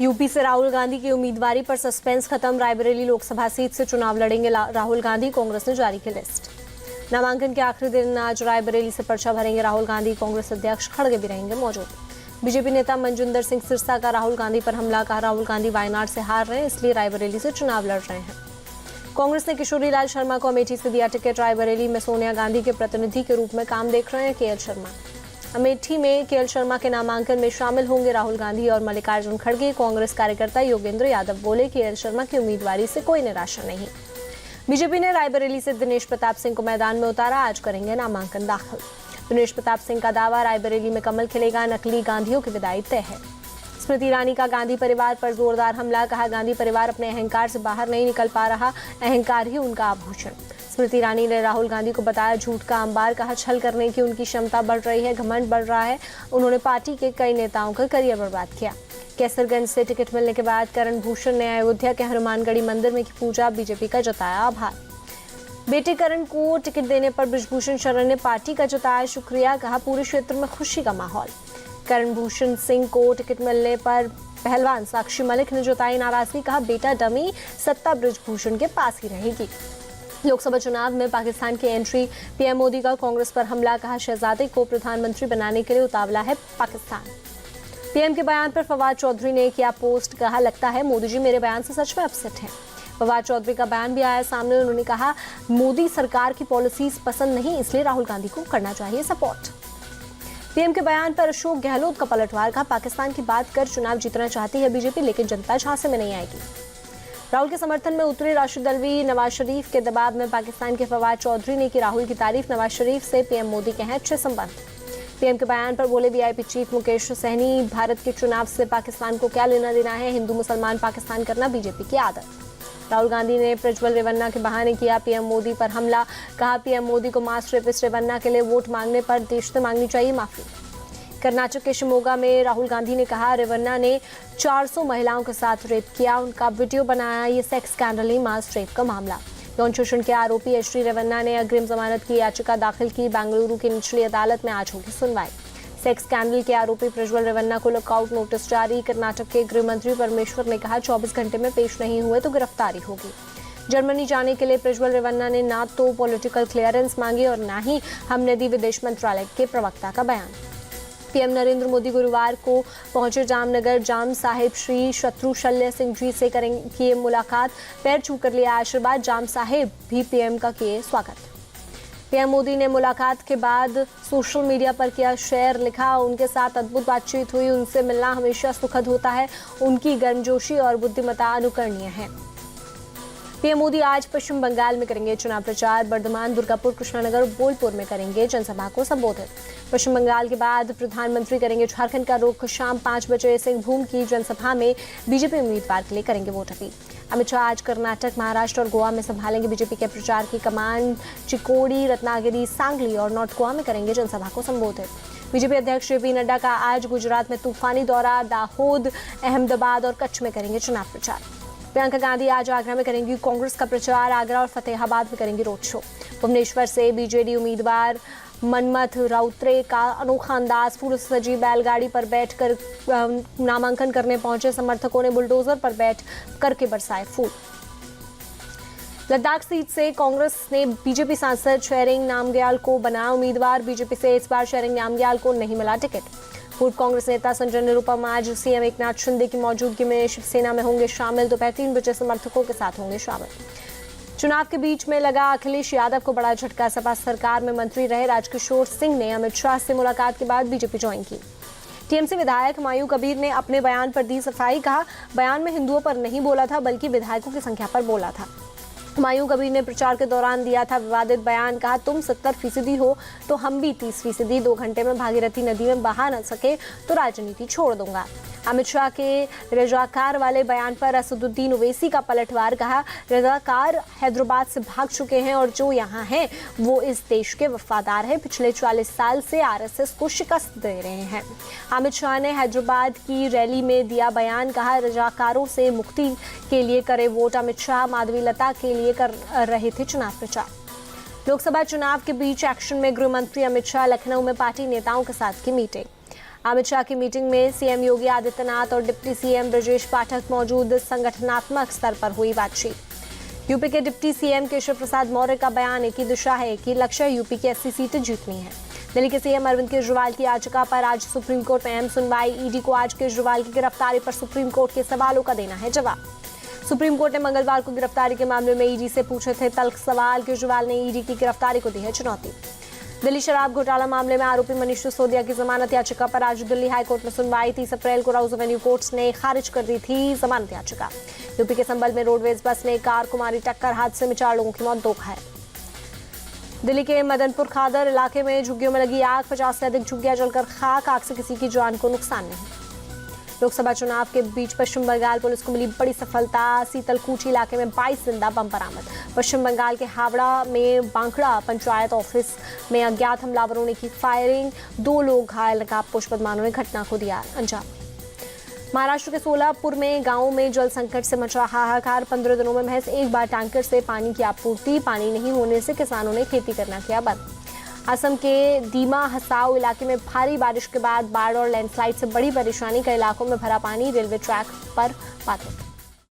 UP से राहुल गांधी की उम्मीदवारी पर सस्पेंस खत्म। रायबरेली लोकसभा सीट से चुनाव लड़ेंगे राहुल गांधी, कांग्रेस ने जारी की लिस्ट। नामांकन के आखिरी दिन आज रायबरेली से पर्चा भरेंगे राहुल गांधी। कांग्रेस अध्यक्ष खड़गे भी रहेंगे मौजूद। बीजेपी नेता मंजिंदर सिंह सिरसा का राहुल गांधी पर हमला, कहा राहुल गांधी वायनाड से हार रहे हैं इसलिए रायबरेली से चुनाव लड़ रहे हैं। कांग्रेस ने किशोरी लाल शर्मा को अमेठी से दिया टिकट। रायबरेली में सोनिया गांधी के प्रतिनिधि के रूप में काम देख रहे हैं केएल शर्मा। अमेठी में केएल शर्मा के नामांकन में शामिल होंगे राहुल गांधी और मल्लिकार्जुन खड़गे। कांग्रेस कार्यकर्ता योगेंद्र यादव बोले केएल शर्मा की उम्मीदवारी से कोई निराशा नहीं। बीजेपी ने रायबरेली से दिनेश प्रताप सिंह को मैदान में उतारा, आज करेंगे नामांकन दाखिल। दिनेश प्रताप सिंह का दावा, रायबरेली में कमल खिलेगा, नकली गांधियों की विदाई तय है। स्मृति ईरानी का गांधी परिवार पर जोरदार हमला, कहा गांधी परिवार अपने अहंकार से बाहर नहीं निकल पा रहा, अहंकार ही उनका आभूषण। स्मृति ईरानी ने राहुल गांधी को बताया झूठ का अंबार, कहा छल करने की उनकी क्षमता बढ़ रही है, घमंड बढ़ रहा है। उन्होंने पार्टी के कई नेताओं का करियर बर्बाद किया। कैसरगंज से टिकट मिलने के बाद करण भूषण ने अयोध्या के हनुमानगढ़ी मंदिर में की पूजा, बीजेपी का जताया आभार। बेटे करण को टिकट देने पर बृजभूषण शरण ने पार्टी का जताया शुक्रिया, कहा पूरे क्षेत्र में खुशी का माहौल। करण भूषण सिंह को टिकट मिलने पर पहलवान साक्षी मलिक ने जताई नाराजगी, कहा बेटा डमी, सत्ता बृजभूषण के पास ही रहेगी। लोकसभा चुनाव में पाकिस्तान की एंट्री, पीएम मोदी का कांग्रेस पर हमला, कहा शहजादे को प्रधानमंत्री बनाने के लिए उतावला है पाकिस्तान। पीएम के बयान पर फवाद चौधरी ने किया पोस्ट, कहा लगता है मोदी जी मेरे बयान से सच में अपसेट हैं। फवाद चौधरी का बयान भी आया सामने, उन्होंने कहा मोदी सरकार की पॉलिसीज पसंद नहीं इसलिए राहुल गांधी को करना चाहिए सपोर्ट। पीएम के बयान पर अशोक गहलोत का पलटवार, कहा पाकिस्तान की बात कर चुनाव जीतना चाहती है बीजेपी, लेकिन जनता झांसे में नहीं आएगी। राहुल के समर्थन में उतरे राशिद अल्वी, नवाज शरीफ के दबाव में पाकिस्तान के फवाद चौधरी ने की राहुल की तारीफ, नवाज शरीफ से पीएम मोदी के हैं अच्छे संबंध। पीएम के बयान पर बोले वीआईपी चीफ मुकेश सहनी, भारत के चुनाव से पाकिस्तान को क्या लेना देना है, हिंदू मुसलमान पाकिस्तान करना बीजेपी की आदत। राहुल गांधी ने प्रज्वल रेवन्ना के बहाने किया पीएम मोदी पर हमला, कहा पीएम मोदी को मास रेपिस्ट रेवन्ना के लिए वोट मांगने पर देश से मांगनी चाहिए माफी। कर्नाटक के शिमोगा में राहुल गांधी ने कहा रेवन्ना ने 400 महिलाओं के साथ रेप किया, उनका वीडियो बनाया, ये सेक्स स्कैंडल ही मास रेप का मामला। यौन शोषण के आरोपी एचडी रेवन्ना ने अग्रिम जमानत की याचिका दाखिल की, बेंगलुरु की निचली अदालत में आज होगी सुनवाई। सेक्स स्कैंडल के आरोपी प्रज्वल रेवन्ना को लुकआउट नोटिस जारी, कर्नाटक के गृह मंत्री परमेश्वर ने कहा 24 घंटे में पेश नहीं हुए तो गिरफ्तारी होगी। जर्मनी जाने के लिए प्रज्वल रेवन्ना ने ना तो पॉलिटिकल क्लियरेंस मांगी और ना ही हमने दी विदेश मंत्रालय के प्रवक्ता का बयान। पीएम नरेंद्र मोदी गुरुवार को पहुंचे जामनगर, जाम साहिब श्री शत्रु शल्य सिंह जी से किए मुलाकात, पैर छूकर लिया आशीर्वाद, जाम साहिब भी पीएम का किए स्वागत। पीएम मोदी ने मुलाकात के बाद सोशल मीडिया पर किया शेयर, लिखा उनके साथ अद्भुत बातचीत हुई, उनसे मिलना हमेशा सुखद होता है, उनकी गर्मजोशी और बुद्धिमत्ता अनुकरणीय है। पीएम मोदी आज पश्चिम बंगाल में करेंगे चुनाव प्रचार, बर्धमान, दुर्गापुर, कृष्णानगर, बोलपुर में करेंगे जनसभा को संबोधित। पश्चिम बंगाल के बाद प्रधानमंत्री करेंगे झारखंड का रुख, शाम 5 बजे सिंहभूम की जनसभा में बीजेपी उम्मीदवार के लिए करेंगे वोट अपील। अमित शाह आज कर्नाटक, महाराष्ट्र और गोवा में संभालेंगे बीजेपी के प्रचार की कमान, चिकोड़ी, रत्नागिरी, सांगली और नॉर्थ गोवा में करेंगे जनसभा को संबोधित। बीजेपी अध्यक्ष जेपी नड्डा का आज गुजरात में तूफानी दौरा, दाहोद, अहमदाबाद और कच्छ में करेंगे चुनाव प्रचार। प्रियंका गांधी आज आगरा में करेंगी कांग्रेस का प्रचार, आगरा और फतेहाबाद में करेंगी रोड शो। भुवनेश्वर से बीजेडी उम्मीदवार मनमथ राउतरे का अनोखा अंदाज, फूल सजी बैलगाड़ी पर बैठकर नामांकन करने पहुंचे समर्थकों ने बुलडोजर पर बैठ करके बरसाए फूल। लद्दाख सीट से कांग्रेस ने बीजेपी सांसद शेरिंग नामग्याल को बनाया उम्मीदवार, बीजेपी से इस बार शेरिंग नामग्याल को नहीं मिला टिकट। पूर्व कांग्रेस नेता संजय निरुपम आज सीएम एकनाथ शिंदे की मौजूदगी में शिवसेना में होंगे शामिल, दोपहर 3 बजे समर्थकों के साथ होंगे शामिल। चुनाव के बीच में लगा अखिलेश यादव को बड़ा झटका, सपा सरकार में मंत्री रहे राजकिशोर सिंह ने अमित शाह से मुलाकात के बाद बीजेपी ज्वाइन की। टीएमसी विधायक हुमायूं कबीर ने अपने बयान पर दी सफाई, कहा बयान में हिंदुओं पर नहीं बोला था बल्कि विधायकों की संख्या पर बोला था। हुमायूं कबीर ने प्रचार के दौरान दिया था विवादित बयान, कहा तुम 70% हो तो हम भी 30%, 2 घंटे में भागीरथी नदी में बहा न सके तो राजनीति छोड़ दूंगा। अमित शाह के रजाकार वाले बयान पर असदुद्दीन ओवैसी का पलटवार, कहा रजाकार हैदराबाद से भाग चुके हैं और जो यहाँ हैं वो इस देश के वफादार हैं, पिछले 40 साल से आरएसएस को शिकस्त दे रहे हैं। अमित शाह ने हैदराबाद की रैली में दिया बयान, कहा रजाकारों से मुक्ति के लिए करे वोट। अमित शाह माधवीलता के लिए कर रहे थे चुनाव प्रचार। लोकसभा चुनाव के बीच एक्शन में गृह मंत्री अमित शाह लखनऊ में पार्टी नेताओं के साथ की मीटिंग। अमित शाह की मीटिंग में सीएम योगी आदित्यनाथ और डिप्टी सीएम ब्रजेश पाठक मौजूद। संगठनात्मक स्तर पर हुई बातचीत। यूपी के डिप्टी सीएम केशव प्रसाद मौर्य का बयान एक ही दिशा है कि लक्ष्य यूपी की 80 सीटें जीतनी है। दिल्ली के सीएम अरविंद केजरीवाल की याचिका पर आज सुप्रीम कोर्ट में अहम सुनवाई। ईडी को आज केजरीवाल की गिरफ्तारी पर सुप्रीम कोर्ट के सवालों का देना है जवाब। सुप्रीम कोर्ट ने मंगलवार को गिरफ्तारी के मामले में ईडी से पूछे थे तल्ख सवाल। केजरीवाल ने ईडी की गिरफ्तारी को दी है चुनौती। दिल्ली शराब घोटाला मामले में आरोपी मनीष सिसोदिया की जमानत याचिका पर आज दिल्ली हाईकोर्ट में सुनवाई। 30 अप्रैल को राउज एवेन्यू कोर्ट ने खारिज कर दी थी जमानत याचिका। यूपी के संभल में रोडवेज बस ने कार को मारी टक्कर। हादसे में 4 लोगों की मौत, 2 घायल। दिल्ली के मदनपुर खादर इलाके में झुग्गियों में लगी आग। 50 से अधिक झुग्गियां जलकर खाक। आग से किसी की जान को नुकसान नहीं। लोकसभा चुनाव के बीच पश्चिम बंगाल पुलिस को मिली बड़ी सफलता। सीतलकुची इलाके में 22 जिंदा बम बरामद। पश्चिम बंगाल के हावड़ा में बांखड़ा पंचायत ऑफिस में अज्ञात हमलावरों ने की फायरिंग। 2 लोग घायल। नकाबपोश बदमाशों ने घटना को दिया अंजाम। महाराष्ट्र के सोलापुर में गांवों में जल संकट से मचा हाहाकार। 15 दिनों में महज एक बार टैंकर से पानी की आपूर्ति। पानी नहीं होने से किसानों ने खेती करना किया बंद। असम के दीमा हसाओ इलाके में भारी बारिश के बाद बाढ़ और लैंडस्लाइड से बड़ी परेशानी। कई इलाकों में भरा पानी। रेलवे ट्रैक पर बाधित।